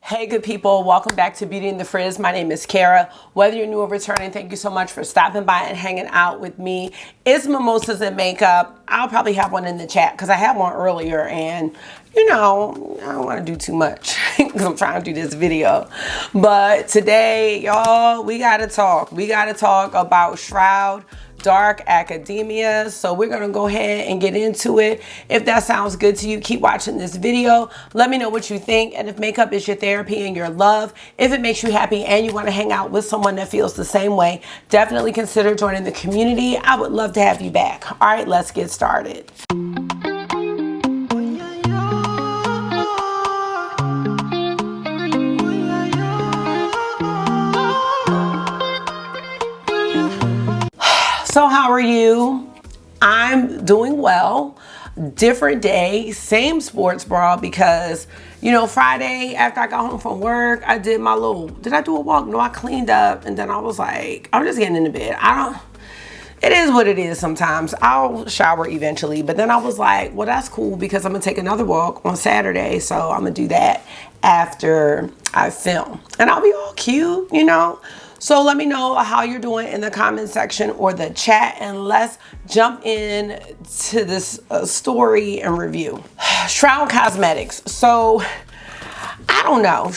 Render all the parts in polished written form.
Hey good people, welcome back to Beauty and the Frizz. My name is Cara. Whether you're new or returning, thank you so much for stopping by and hanging out with me. It's Mimosas and Makeup. I'll probably have one in the chat because I had one earlier and you know, I don't want to do too much because I'm trying to do this video. But today, y'all, we got to talk. We got to talk about Shroud Dark Academia. So we're going to go ahead and get into it. If that sounds good to you, keep watching this video. Let me know what you think. And if makeup is your therapy and your love, if it makes you happy and you want to hang out with someone that feels the same way, definitely consider joining the community. I would love to have you back. All right, let's get started. So how are you? I'm doing well. Different day, same sports bra because, you know, Friday after I got home from work, I did my did I do a walk? No, I cleaned up and then I was like, I'm just getting into bed. It is what it is sometimes. I'll shower eventually, but then I was like, well, that's cool because I'm gonna take another walk on Saturday. So I'm gonna do that after I film and I'll be all cute, you know? So let me know how you're doing in the comment section or the chat, and let's jump in to this story and review. Shroud Cosmetics. So I don't know.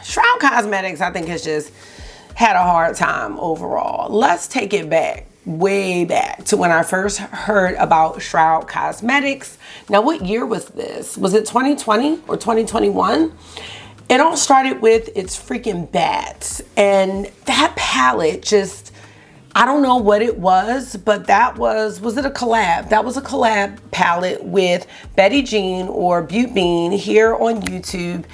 Shroud Cosmetics, I think, has just had a hard time overall. Let's take it back, way back to when I first heard about Shroud Cosmetics. Now, what year was this? Was it 2020 or 2021? It all started with its freaking bats, and that palette just, I don't know what it was, but that was it a collab? That was a collab palette with Betty Jean or Beauty Bean here on YouTube,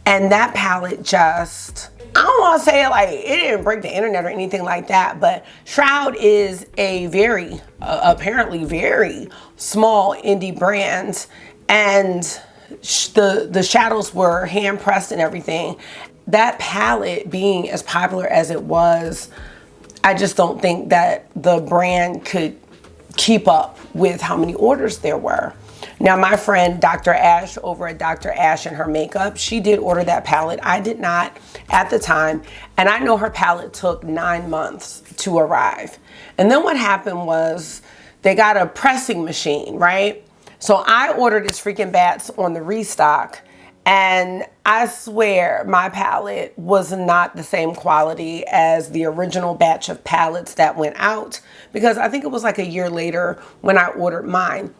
and that palette just, I don't want to say like it didn't break the internet or anything like that, but Shroud is a very, apparently very small indie brand, and the shadows were hand pressed and everything. That palette being as popular as it was, I just don't think that the brand could keep up with how many orders there were. Now, my friend Dr. Ash over at Dr. Ash and Her Makeup, she did order that palette. I did not at the time, and I know her palette took 9 months to arrive. And then what happened was they got a pressing machine, right? So I ordered this freaking bats on the restock, and I swear my palette was not the same quality as the original batch of palettes that went out, because I think it was like a year later when I ordered mine.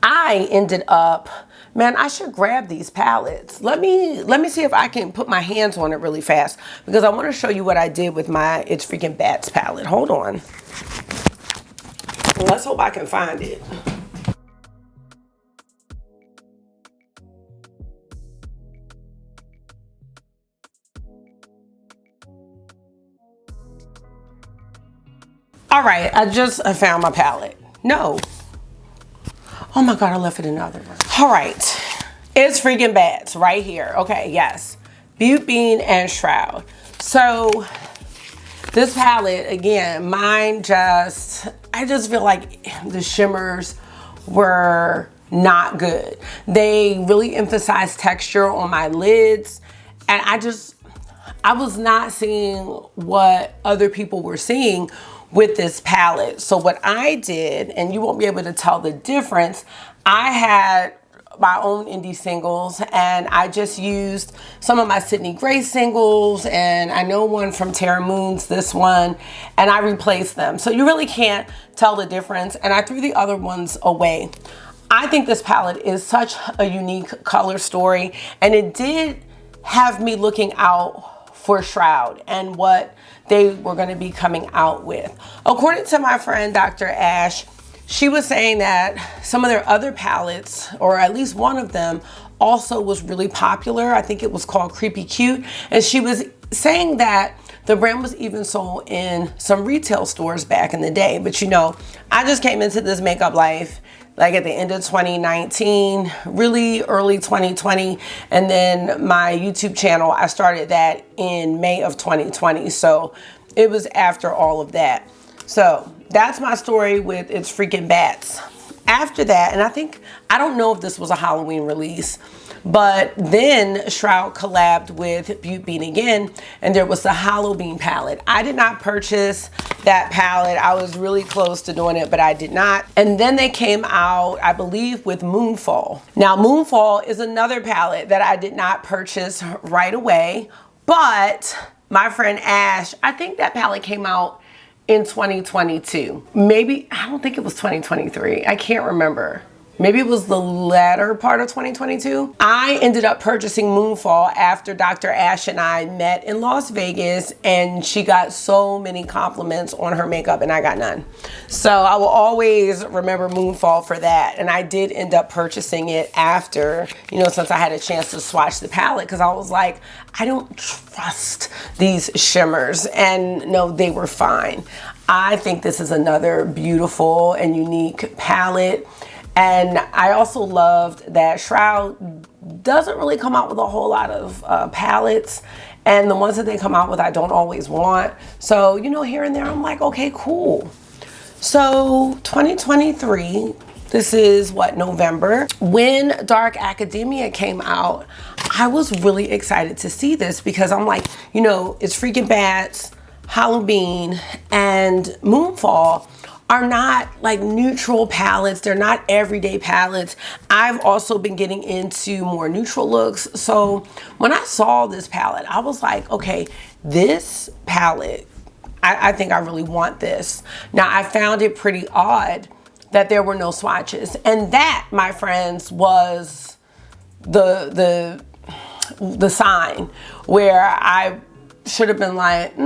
I ended up, man, I should grab these palettes. Let me see if I can put my hands on it really fast, because I want to show you what I did with my It's Freaking Bats palette. Hold on. Let's hope I can find it. All right, I found my palette. No. Oh my God, I left it in the other room. All right, It's Freaking Bats right here. Okay, yes. Beauty Bean and Shroud. So this palette, again, mine I just feel like the shimmers were not good. They really emphasized texture on my lids, and I was not seeing what other people were seeing with this palette. So what I did, and you won't be able to tell the difference, I had my own indie singles, and I just used some of my Sydney Grace singles, and I know one from Tara Moon's, this one, and I replaced them. So you really can't tell the difference, and I threw the other ones away. I think this palette is such a unique color story, and it did have me looking out for Shroud and what they were going to be coming out with. According to my friend Dr. Ash, she was saying that some of their other palettes, or at least one of them, also was really popular. I think it was called Creepy Cute, and she was saying that the brand was even sold in some retail stores back in the day. But you know, I just came into this makeup life like at the end of 2019, really early 2020. And then my YouTube channel, I started that in May of 2020. So it was after all of that. So that's my story with It's Freaking Bats. After that, and I don't know if this was a Halloween release, But then Shroud collabed with Butte Bean again, and there was the Hollow Bean palette. I did not purchase that palette. I was really close to doing it, but I did not. And then they came out, I believe, with Moonfall. Now, Moonfall is another palette that I did not purchase right away, but my friend Ash, I think that palette came out in 2022. Maybe, I don't think it was 2023. I can't remember. Maybe it was the latter part of 2022. I ended up purchasing Moonfall after Dr. Ash and I met in Las Vegas, and she got so many compliments on her makeup and I got none. So I will always remember Moonfall for that. And I did end up purchasing it after, you know, since I had a chance to swatch the palette, because I was like, I don't trust these shimmers. And no, they were fine. I think this is another beautiful and unique palette. And I also loved that Shroud doesn't really come out with a whole lot of palettes. And the ones that they come out with, I don't always want. So, you know, here and there, I'm like, okay, cool. So 2023, this is what, November? When Dark Academia came out, I was really excited to see this because I'm like, you know, it's Freaking Bats, Halloween, and Moonfall are not like neutral palettes. They're not everyday palettes. I've also been getting into more neutral looks. So when I saw this palette, I was like, okay, this palette, I think I really want this. Now, I found it pretty odd that there were no swatches. And that, my friends, was the sign where I should have been like,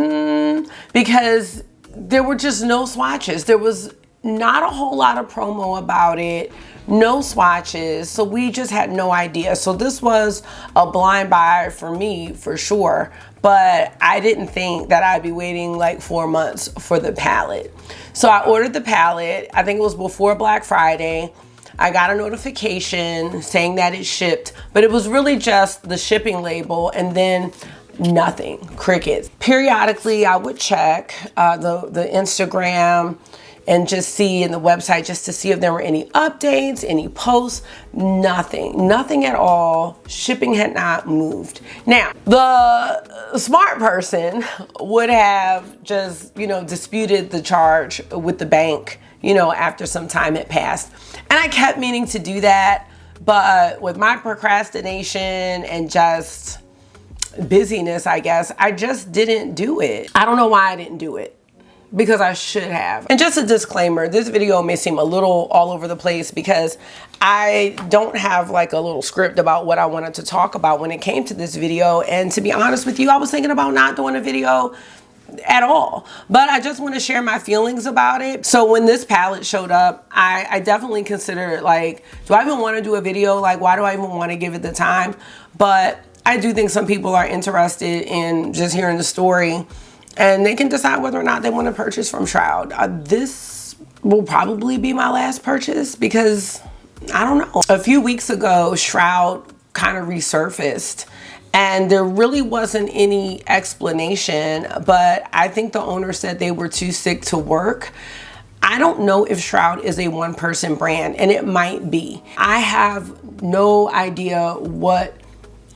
because there were just no swatches. There was not a whole lot of promo about it, no swatches, so we just had no idea. So this was a blind buy for me, for sure, but I didn't think that I'd be waiting like 4 months for the palette. So I ordered the palette, I think it was before Black Friday. I got a notification saying that it shipped, but it was really just the shipping label, and then nothing, crickets. Periodically, I would check the Instagram and just see in the website just to see if there were any updates, any posts. Nothing at all. Shipping had not moved. Now, the smart person would have just, you know, disputed the charge with the bank, you know, after some time had passed. And I kept meaning to do that, but with my procrastination and just busyness, I guess, I just didn't do it. I don't know why I didn't do it, because I should have. And just a disclaimer, this video may seem a little all over the place because I don't have like a little script about what I wanted to talk about when it came to this video. And to be honest with you, I was thinking about not doing a video at all, but I just want to share my feelings about it. So when this palette showed up, I definitely considered like, do I even want to do a video? Like, why do I even want to give it the time? But I do think some people are interested in just hearing the story, and they can decide whether or not they want to purchase from Shroud. This will probably be my last purchase because I don't know. A few weeks ago, Shroud kind of resurfaced, and there really wasn't any explanation, but I think the owner said they were too sick to work. I don't know if Shroud is a one-person brand, and it might be. I have no idea what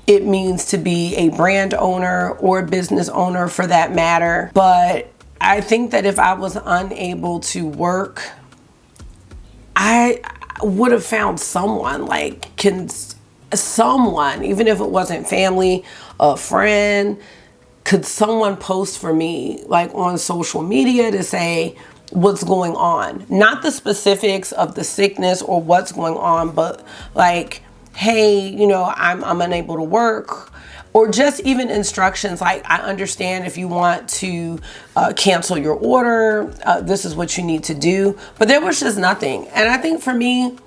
it means to be a brand owner or business owner for that matter. But I think that if I was unable to work, I would have found someone, like, someone, even if it wasn't family, a friend, could someone post for me, like on social media, to say what's going on? Not the specifics of the sickness or what's going on, but like, hey, you know, I'm unable to work, or just even instructions like, I understand if you want to cancel your order, this is what you need to do. But there was just nothing. And I think for me,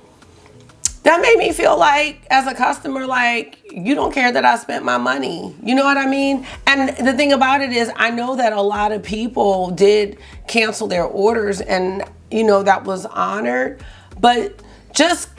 that made me feel like, as a customer, like, you don't care that I spent my money. You know what I mean? And the thing about it is, I know that a lot of people did cancel their orders, and, you know, that was honored. But just,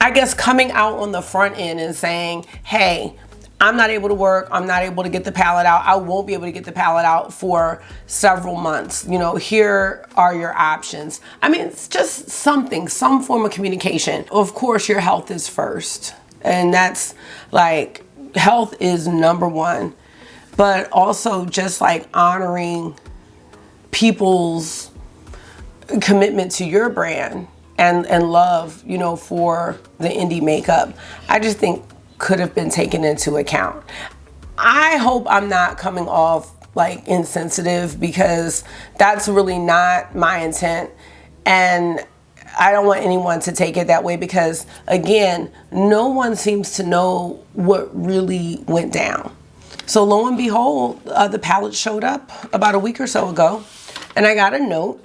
I guess, coming out on the front end and saying, hey, I'm not able to work, I'm not able to get the palette out, I won't be able to get the palette out for several months. You know, here are your options. I mean, it's just something, some form of communication. Of course, your health is first. And that's like, health is number one, but also just like honoring people's commitment to your brand and love, you know, for the indie makeup, I just think could have been taken into account. I hope I'm not coming off like insensitive, because that's really not my intent. And I don't want anyone to take it that way, because again, no one seems to know what really went down. So lo and behold, the palette showed up about a week or so ago, and I got a note,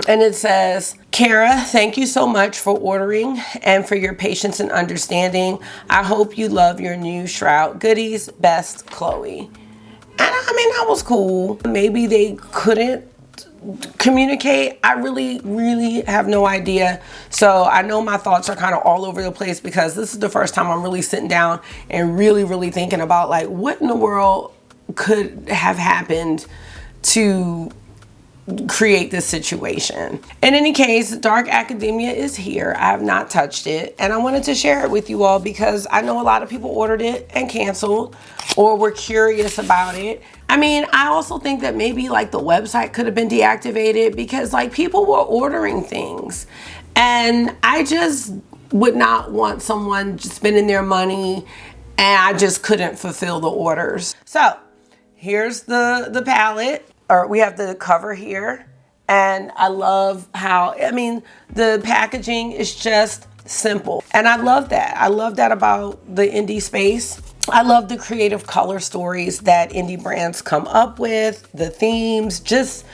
and it says, Cara, thank you so much for ordering and for your patience and understanding. I hope you love your new Shroud goodies. Best, Chloe. And I mean, that was cool. Maybe they couldn't communicate. I really have no idea. So I know my thoughts are kind of all over the place, because this is the first time I'm really sitting down and really thinking about like, what in the world could have happened to create this situation. In any case, Dark Academia is here. I have not touched it, and I wanted to share it with you all because I know a lot of people ordered it and canceled or were curious about it. I mean, I also think that maybe like the website could have been deactivated, because like people were ordering things, and I just would not want someone spending their money and I just couldn't fulfill the orders. So here's the palette. Or we have the cover here, and I love how, I mean, the packaging is just simple, and I love that. I love that about the indie space. I love the creative color stories that indie brands come up with, the themes, just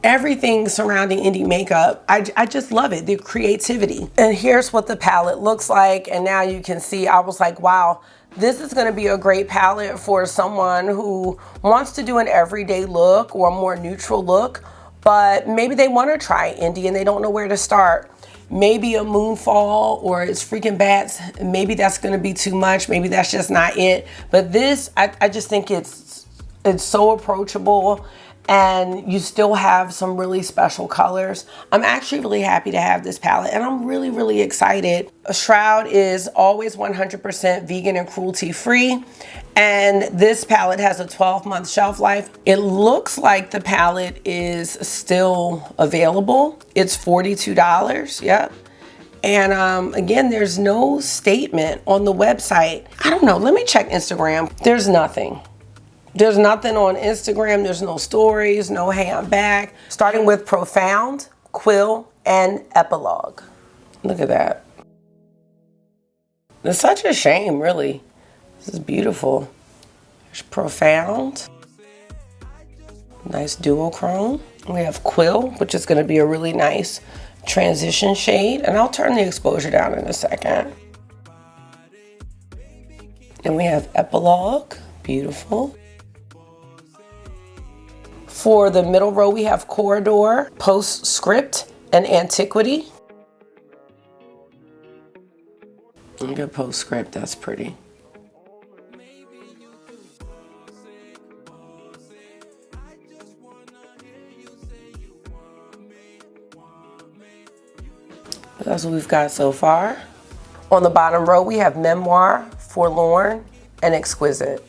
everything surrounding indie makeup. I just love it, the creativity. And here's what the palette looks like, and now you can see, I was like, wow, this is gonna be a great palette for someone who wants to do an everyday look or a more neutral look, but maybe they wanna try indie and they don't know where to start. Maybe a moonfall or it's freaking bats, maybe that's gonna be too much, maybe that's just not it. But this, I just think it's so approachable, and you still have some really special colors. I'm actually really happy to have this palette, and I'm really excited. Shroud is always 100% vegan and cruelty free, and this palette has a 12-month shelf life. It looks like the palette is still available. It's $42, yep. And again, there's no statement on the website. I don't know, let me check Instagram. There's nothing. There's nothing on Instagram. There's no stories, no hey, I'm back. Starting with Profound, Quill, and Epilogue. Look at that. It's such a shame, really. This is beautiful. There's Profound. Nice duochrome. We have Quill, which is going to be a really nice transition shade. And I'll turn the exposure down in a second. And we have Epilogue. Beautiful. For the middle row, we have Corridor, Postscript, and Antiquity. Look at Postscript, that's pretty. That's what we've got so far. On the bottom row, we have Memoir, Forlorn, and Exquisite.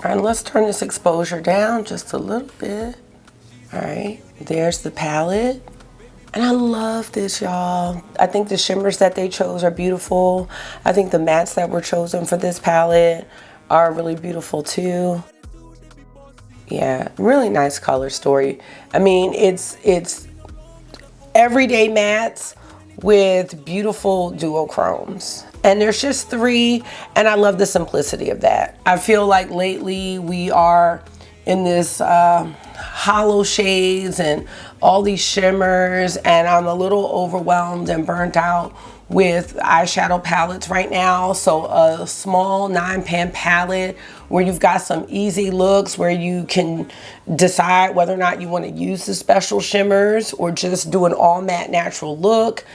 All right, let's turn this exposure down just a little bit. All right, there's the palette. And I love this, y'all. I think the shimmers that they chose are beautiful. I think the mattes that were chosen for this palette are really beautiful too. Yeah, really nice color story. I mean, it's everyday mattes with beautiful duochromes. And there's just 3, and I love the simplicity of that. I feel like lately we are in this hollow shades and all these shimmers, and I'm a little overwhelmed and burnt out with eyeshadow palettes right now. So a small 9-pan palette where you've got some easy looks, where you can decide whether or not you want to use the special shimmers or just do an all matte natural look.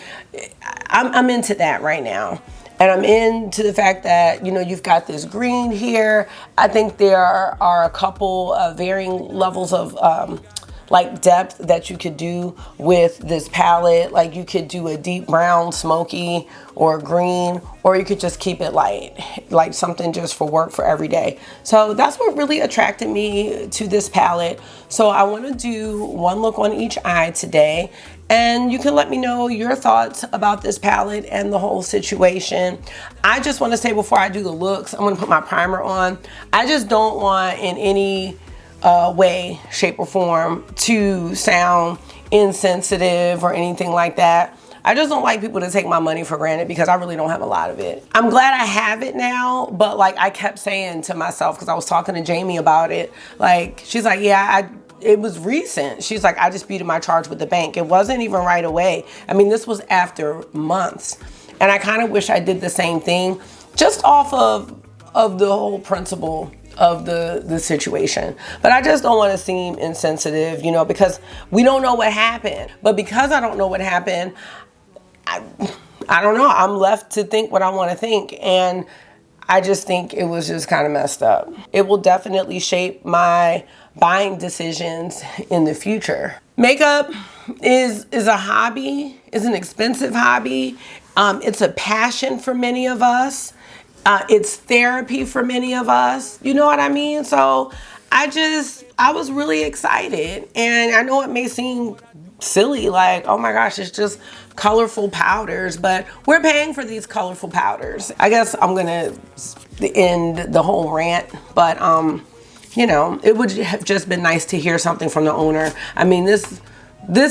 I'm into that right now. And I'm into the fact that, you know, you've got this green here. I think there are a couple of varying levels of like depth that you could do with this palette. Like you could do a deep brown, smoky, or green, or you could just keep it light, like something just for work for every day. So that's what really attracted me to this palette. So I want to do one look on each eye today. And you can let me know your thoughts about this palette and the whole situation. I just want to say before I do the looks, I'm going to put my primer on. I just don't want in any way, shape, or form to sound insensitive or anything like that. I just don't like people to take my money for granted because I really don't have a lot of it. I'm glad I have it now, but like I kept saying to myself, because I was talking to Jamie about it, like she's like, yeah, it was recent. She's like, I disputed my charge with the bank. It wasn't even right away. I mean, this was after months. And I kind of wish I did the same thing just off of the whole principle of the situation. But I just don't want to seem insensitive, you know, because we don't know what happened. But because I don't know what happened, I don't know. I'm left to think what I want to think. And I just think it was just kind of messed up. It will definitely shape my buying decisions in the future. Makeup is a hobby, is an expensive hobby. It's a passion for many of us. It's therapy for many of us. You know what I mean? So I was really excited. And I know it may seem silly, like, oh my gosh, it's just colorful powders, but we're paying for these colorful powders. I guess I'm gonna end the whole rant, but you know, it would have just been nice to hear something from the owner. I mean, this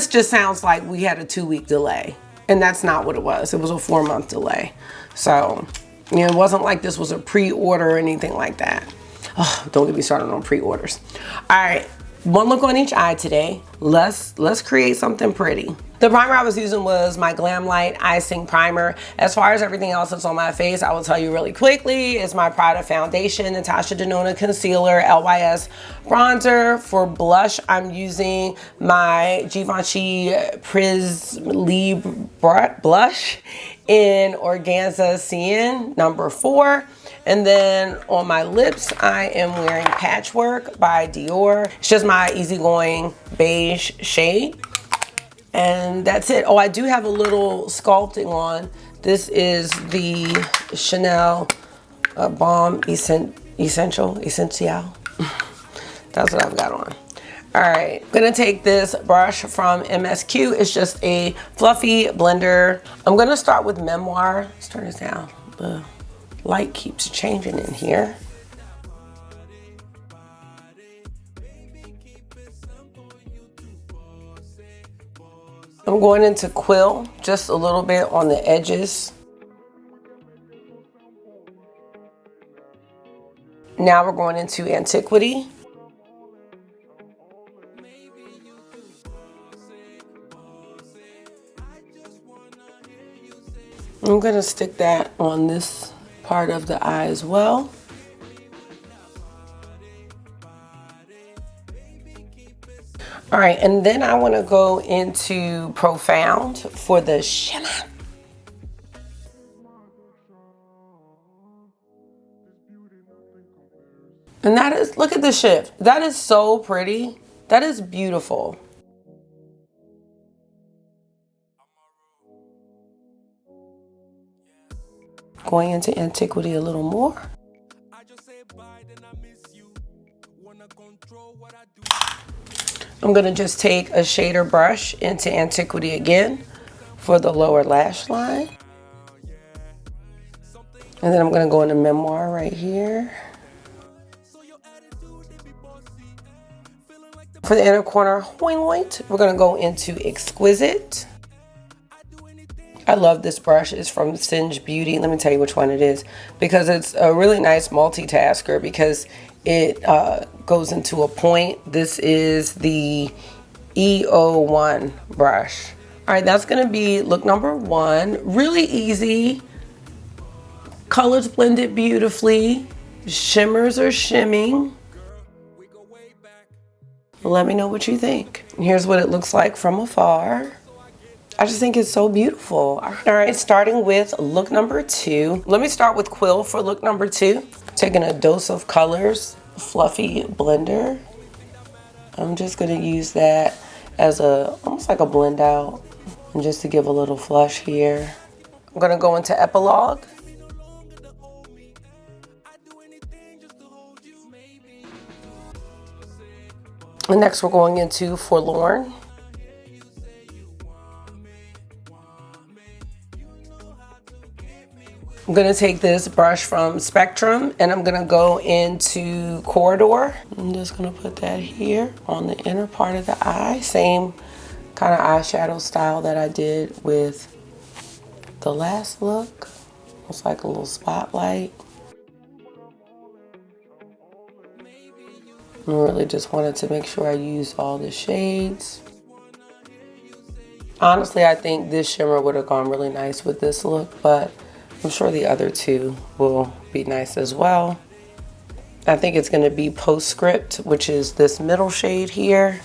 just sounds like we had a 2-week delay, and that's not what it was. It was a 4-month delay. So, you know, it wasn't like this was a pre-order or anything like that. Oh, don't get me started on pre-orders. All right, one look on each eye today. Let's create something pretty. The primer I was using was my Glam Light Icing Primer. As far as everything else that's on my face, I will tell you really quickly. It's my Prada Foundation, Natasha Denona Concealer, LYS Bronzer. For blush, I'm using my Givenchy Pris Libre Blush in Organza Cien #4. And then on my lips, I am wearing Patchwork by Dior. It's just my easygoing beige shade. And that's it. Oh, I do have a little sculpting on. This is the Chanel Balm Essential. That's what I've got on. All right, I'm gonna take this brush from MSQ. It's just a fluffy blender. I'm gonna start with Memoir. Let's turn this down. The light keeps changing in here. I'm going into Quill, just a little bit on the edges. Now we're going into Antiquity. I'm gonna stick that on this part of the eye as well. All right, and then I want to go into Profound for the shimmer. And that is, look at the shift. That is so pretty. That is beautiful. Going into Antiquity a little more. I'm gonna just take a shader brush into Antiquity again for the lower lash line. And then I'm gonna go into Memoir right here. For the inner corner, we're gonna go into Exquisite. I love this brush. It's from Singe Beauty. Let me tell you which one it is, because it's a really nice multitasker because it goes into a point. This is the EO1 brush. All right, that's gonna be look number 1. Really easy. Colors blended beautifully. Shimmers are shimming. Let me know what you think. Here's what it looks like from afar. I just think it's so beautiful. All right, starting with look number 2. Let me start with Quill for look number 2. Taking a dose of colors, fluffy blender. I'm just gonna use that as almost like a blend out, and just to give a little flush here. I'm gonna go into Epilogue. And next we're going into Forlorn. I'm gonna take this brush from Spectrum and I'm gonna go into Corridor. I'm just gonna put that here on the inner part of the eye. Same kind of eyeshadow style that I did with the last look. It's like a little spotlight. I really just wanted to make sure I used all the shades. Honestly, I think this shimmer would have gone really nice with this look, but I'm sure the other two will be nice as well. I think it's gonna be Postscript, which is this middle shade here.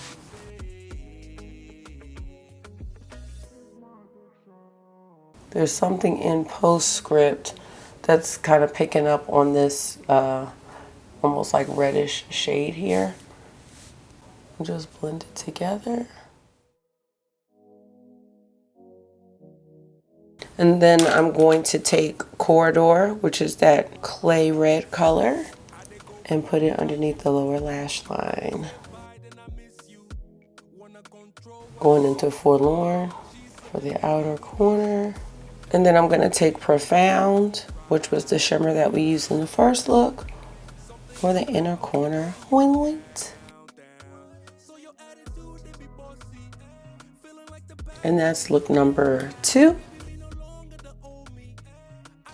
There's something in Postscript that's kind of picking up on this almost like reddish shade here. Just blend it together. And then I'm going to take Corridor, which is that clay red color, and put it underneath the lower lash line. Going into Forlorn for the outer corner. And then I'm gonna take Profound, which was the shimmer that we used in the first look, for the inner corner. Wing wait. And that's look number 2.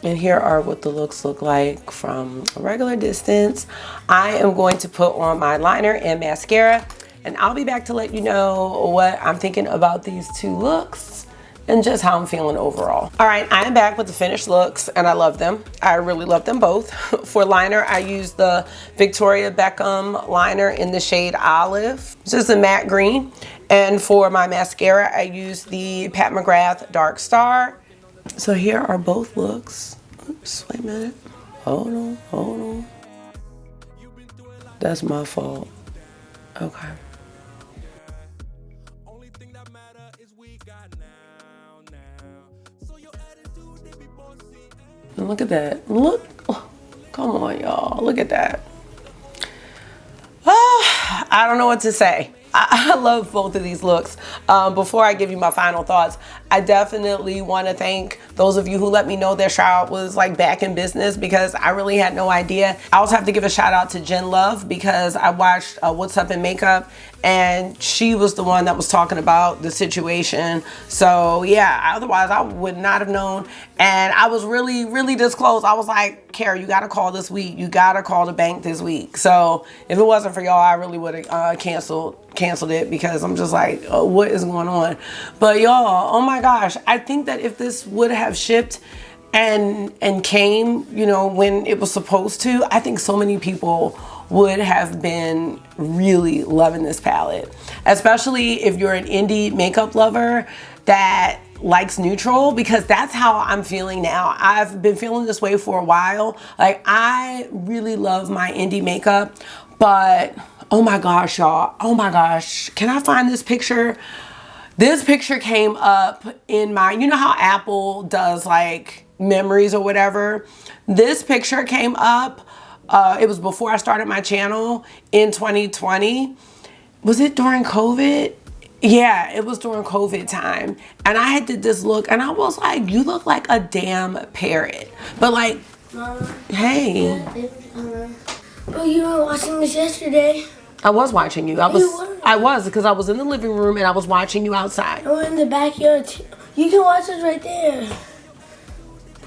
And here are what the looks look like from a regular distance. I am going to put on my liner and mascara, and I'll be back to let you know what I'm thinking about these 2 looks and just how I'm feeling overall. All right, I am back with the finished looks and I love them. I really love them both. For liner, I used the Victoria Beckham liner in the shade Olive. It's just a matte green. And for my mascara, I used the Pat McGrath Dark Star. So here are both looks. Oops, wait a minute. Hold on, hold on. That's my fault. Okay. And look at that. Look. Oh, come on, y'all. Look at that. Oh, I don't know what to say. I love both of these looks. Before I give you my final thoughts, I definitely want to thank those of you who let me know that Shroud was like back in business, because I really had no idea. I also have to give a shout out to Jen Love, because I watched What's Up in Makeup and she was the one that was talking about the situation. So yeah, otherwise I would not have known. And I was really this close. I was like, Cara, you gotta call this week. You gotta call the bank this week. So if it wasn't for y'all, I really would have canceled it, because I'm just like, oh, what is going on? But y'all, oh my gosh, I think that if this would have shipped and came, you know, when it was supposed to, I think so many people would have been really loving this palette, especially if you're an indie makeup lover that likes neutral, because that's how I'm feeling now. I've been feeling this way for a while. Like, I really love my indie makeup, but oh my gosh, y'all, oh my gosh, can I find this picture? This picture came up in my, you know how Apple does like memories or whatever? This picture came up, it was before I started my channel in 2020. Was it during COVID? Yeah, it was during COVID time. And I did this look and I was like, you look like a damn parrot. But like, Mama, hey. Oh, you were watching this yesterday. I was watching you. I was, because I was in the living room and I was watching you outside. I was in the backyard too. You can watch us right there.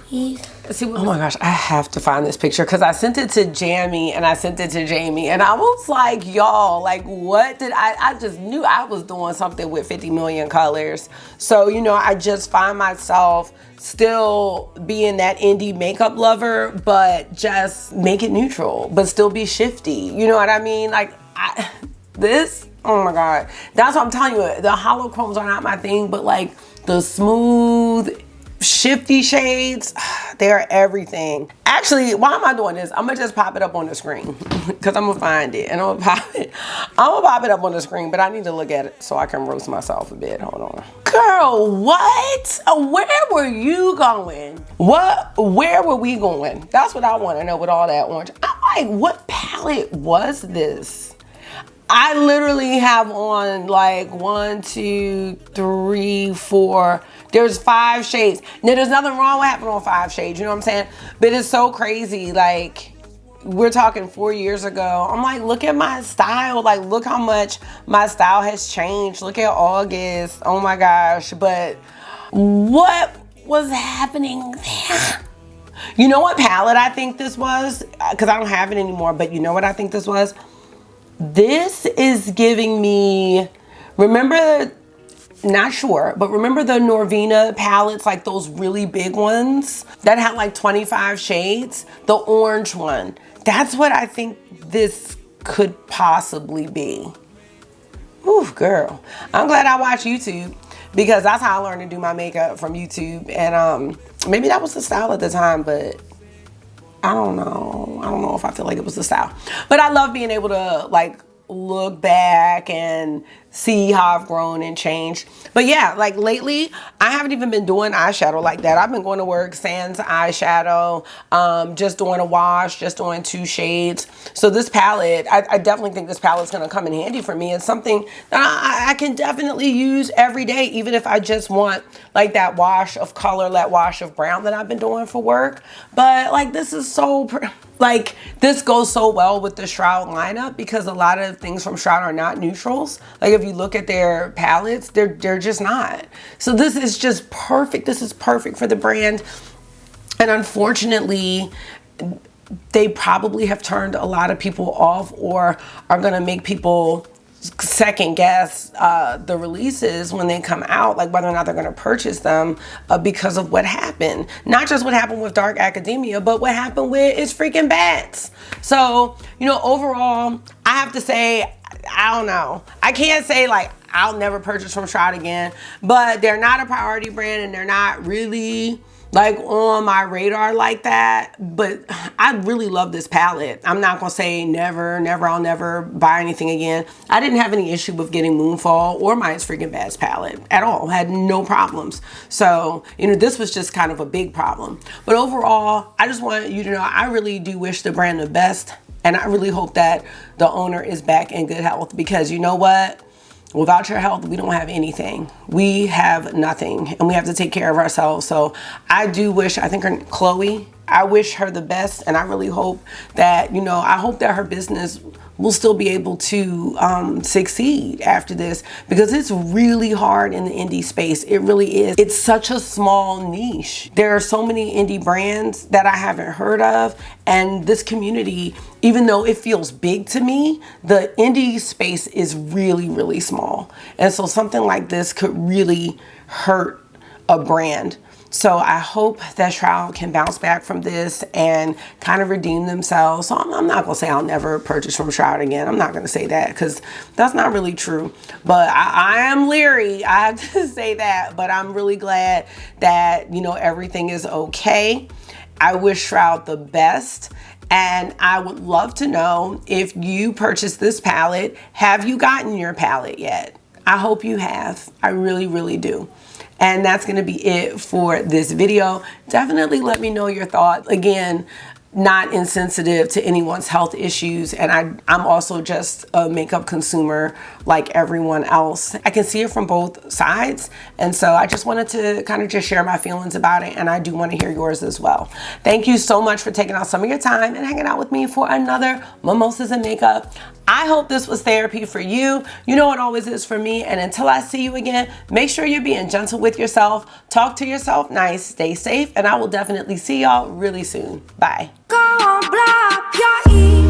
Please. See, oh my gosh, I have to find this picture, because I sent it to Jamie and I sent it to Jamie and I was like, y'all, like, what did I just knew I was doing something with 50 million colors. So, you know, I just find myself still being that indie makeup lover, but just make it neutral, but still be shifty. You know what I mean? Like, this Oh my God. That's what I'm telling you. The holochromes are not my thing, but like the smooth, shifty shades, they're everything. Actually, why am I doing this? I'm gonna just pop it up on the screen because I'm gonna find it and I'm gonna pop it. I'm gonna pop it up on the screen, but I need to look at it so I can roast myself a bit. Hold on. Girl, what? Where were you going? Where were we going? That's what I want to know with all that orange. I'm like, what palette was this? I literally have on like 1, 2, 3, 4. There's 5 shades. Now, there's nothing wrong with having on 5 shades, you know what I'm saying? But it's so crazy. Like, we're talking 4 years ago. I'm like, look at my style. Like, look how much my style has changed. Look at August. Oh my gosh. But what was happening there? You know what palette I think this was? Because I don't have it anymore, but you know what I think this was? This is giving me, remember, not sure, but remember the Norvina palettes, like those really big ones that had like 25 shades? The orange one. That's what I think this could possibly be. Ooh, girl. I'm glad I watch YouTube because that's how I learned to do my makeup, from YouTube. And maybe that was the style at the time, but I don't know. I don't know if I feel like it was the style. But I love being able to like look back and see how I've grown and changed. But yeah, like lately, I haven't even been doing eyeshadow like that. I've been going to work sans eyeshadow, just doing a wash, just doing 2 shades. So this palette, I definitely think this palette's gonna come in handy for me. It's something that I can definitely use every day, even if I just want like that wash of color, that wash of brown that I've been doing for work. But like, this is so, like, this goes so well with the Shroud lineup because a lot of things from Shroud are not neutrals. Like, if you look at their palettes, they're just not. So this is just perfect. This is perfect for the brand. And unfortunately, they probably have turned a lot of people off or are gonna make people second guess the releases when they come out, like whether or not they're going to purchase them because of what happened. Not just what happened with Dark Academia, but what happened with It's Freaking Bats. So, you know, overall, I have to say, I don't know. I can't say like I'll never purchase from Shroud again, but they're not a priority brand and they're not really like on my radar like that. But I really love this palette. I'm not gonna say never, I'll never buy anything again. I didn't have any issue with getting Moonfall or my It's Freaking Bats palette at all. Had no problems. So, you know, this was just kind of a big problem. But overall, I just want you to know, I really do wish the brand the best. And I really hope that the owner is back in good health because you know what? Without your health, we don't have anything. We have nothing and we have to take care of ourselves. So I do wish, I think her, Chloe, I wish her the best. And I really hope that, you know, I hope that her business will still be able to succeed after this because it's really hard in the indie space. It really is. It's such a small niche. There are so many indie brands that I haven't heard of. And this community, even though it feels big to me, the indie space is really, really small. And so something like this could really hurt a brand. So I hope that Shroud can bounce back from this and kind of redeem themselves. So I'm not going to say I'll never purchase from Shroud again. I'm not going to say that because that's not really true. But I am leery. I have to say that. But I'm really glad that, you know, everything is okay. I wish Shroud the best. And I would love to know if you purchased this palette, have you gotten your palette yet? I hope you have. I really, really do. And that's going to be it for this video. Definitely let me know your thoughts. Again, not insensitive to anyone's health issues. And I'm also just a makeup consumer like everyone else. I can see it from both sides. And so I just wanted to kind of just share my feelings about it. And I do want to hear yours as well. Thank you so much for taking out some of your time and hanging out with me for another Mimosas and Makeup. I hope this was therapy for you. You know it always is for me. And until I see you again, make sure you're being gentle with yourself. Talk to yourself nice. Stay safe. And I will definitely see y'all really soon. Bye. Go on, blow up your ears.